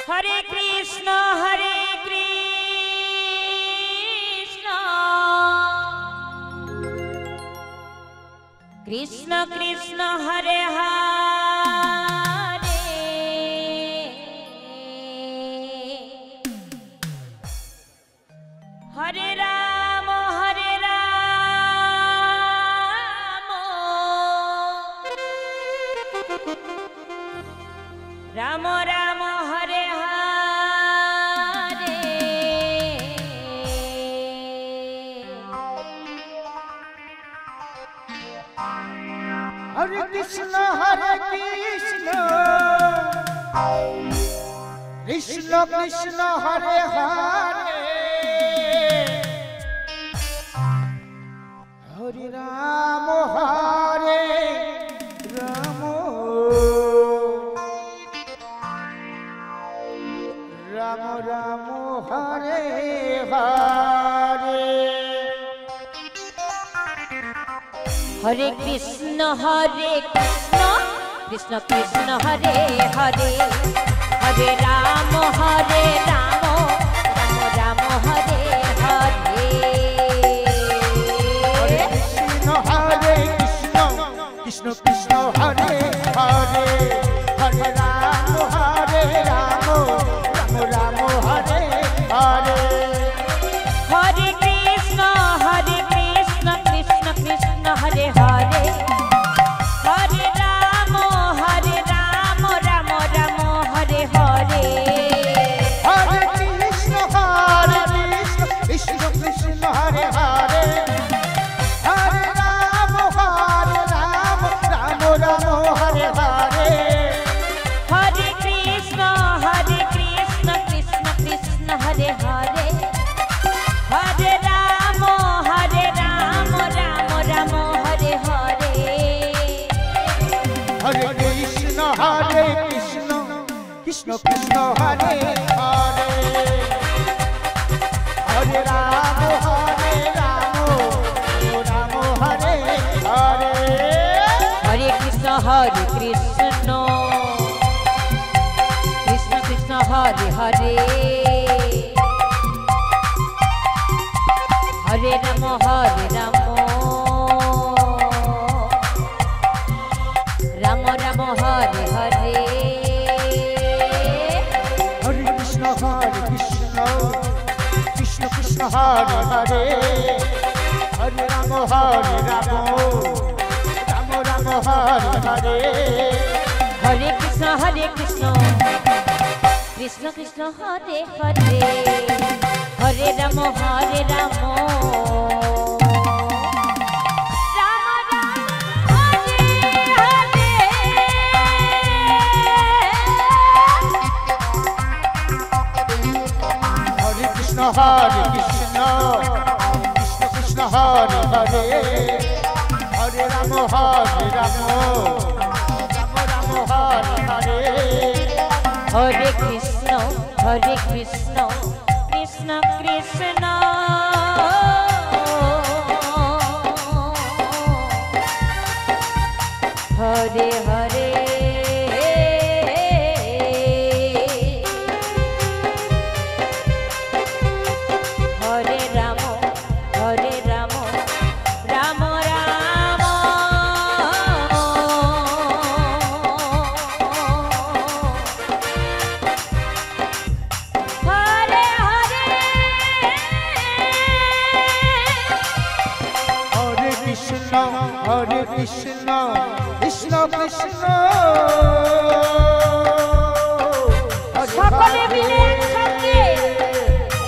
हरे कृष्ण कृष्ण कृष्ण हरे हरे हरे राम राम राम हरे हरे हरे कृष्ण कृष्ण कृष्ण हरे हरे हरे राम राम राम हरे हरे हरे कृष्ण कृष्ण कृष्ण हरे हरे हरे राम राम राम हरे हरे कृष्ण कृष्ण हरे हरे हरे राम राम राम हरे हरे हरे कृष्ण कृष्ण कृष्ण हरे हरे हरे राम राम राम हरे हरे हरे कृष्ण कृष्ण कृष्ण हरे हरे हरे राम राम राम हरे हरे हरे कृष्ण कृष्ण कृष्ण हरे हरे हरे राम राम राम हरे हरे हरे कृष्ण कृष्ण कृष्ण हरे हरे हरे राम राम हरे हरे हरे कृष्ण कृष्ण कृष्ण हरे हरे हरे राम राम राम हरे हरे हरे कृष्ण कृष्ण कृष्ण हरे हरे हरे राम राम हरे हरे हरे कृष्ण कृष्ण कृष्ण हरे हरे हरे राम राम हरे हरे हरे कृष्ण कृष्ण कृष्ण हरे हरे हरे राम राम हरे हरे हरे कृष्ण कृष्ण कृष्ण हरे हरे हरे राम राम राम हरे हरे हरे कृष्ण कृष्ण कृष्ण সকলে মিলে একসঙ্গে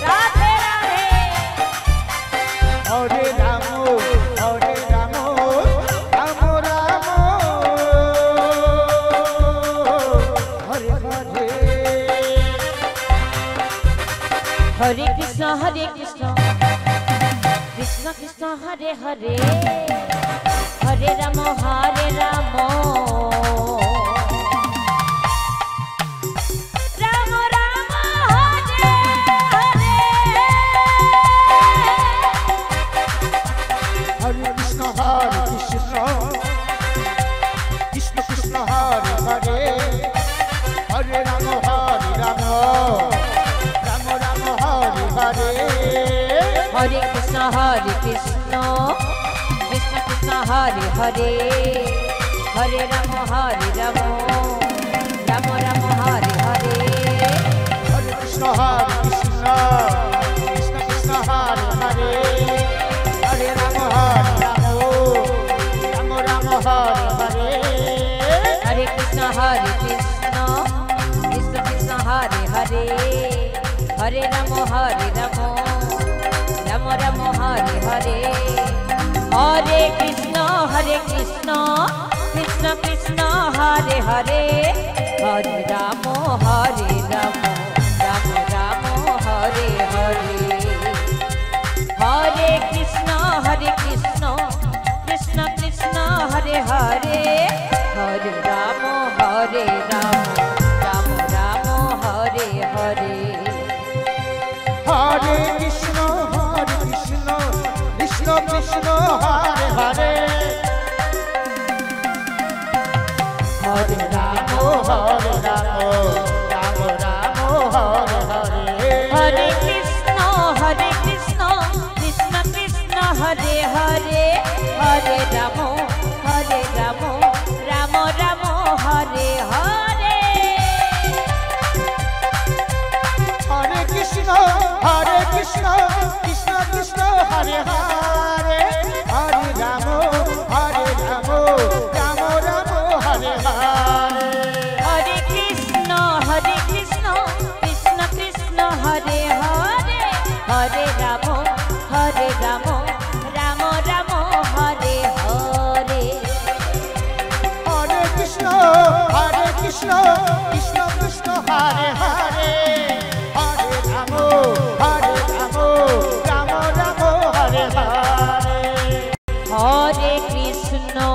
রাধে রাধে हरे Ram Ram Ram Hare Hare Hare Krishna Krishna Krishna Hare Hare Hare Ram Ram Ram Ram Hare Hare Hare Krishna Krishna Krishna Hare Hare Hare Ram Hare Krishna Krishna Krishna Hare Hare Hare Rama Rama Rama Hare Hare Hare Krishna Krishna Krishna Hare Hare Hare Rama Rama Rama Hare Hare Hare Krishna Krishna Krishna Hare Hare Hare Rama Rama Rama Hare Hare Hare Krishna Krishna Krishna Hare Hare Hare Rama Rama Rama Hare Hare Hare Krishna Krishna Krishna Hare Hare Hare Rama Rama Rama Hare Hare Hare Krishna Krishna Krishna Hare Hare Hare Rama Rama Hare Hare Hare Krishna Krishna Krishna Hare Hare Hare Rama Rama Hare Hare Hare Krishna Krishna Krishna Hare Hare Hare Rama Rama Hare Hare Hare Krishna Krishna Krishna Hare Hare Hare Rama Rama Hare Hare Hare Krishna Krishna Krishna Hare Hare Hare Rama Rama Hare Hare Hare Krishna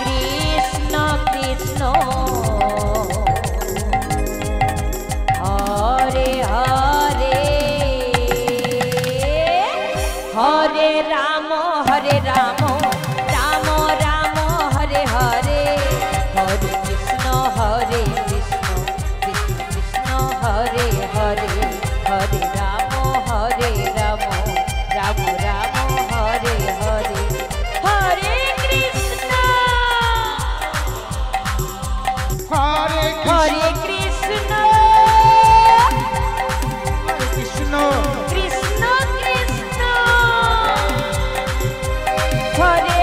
Krishna Krishna Hare Hare Hare Rama Rama Hare Hare Hare Krishna Krishna Krishna Hare Hare Hare Rama Rama Rama Hare Hare Hare Krishna Hare Hare Krishna Krishna Krishna Krishna Hare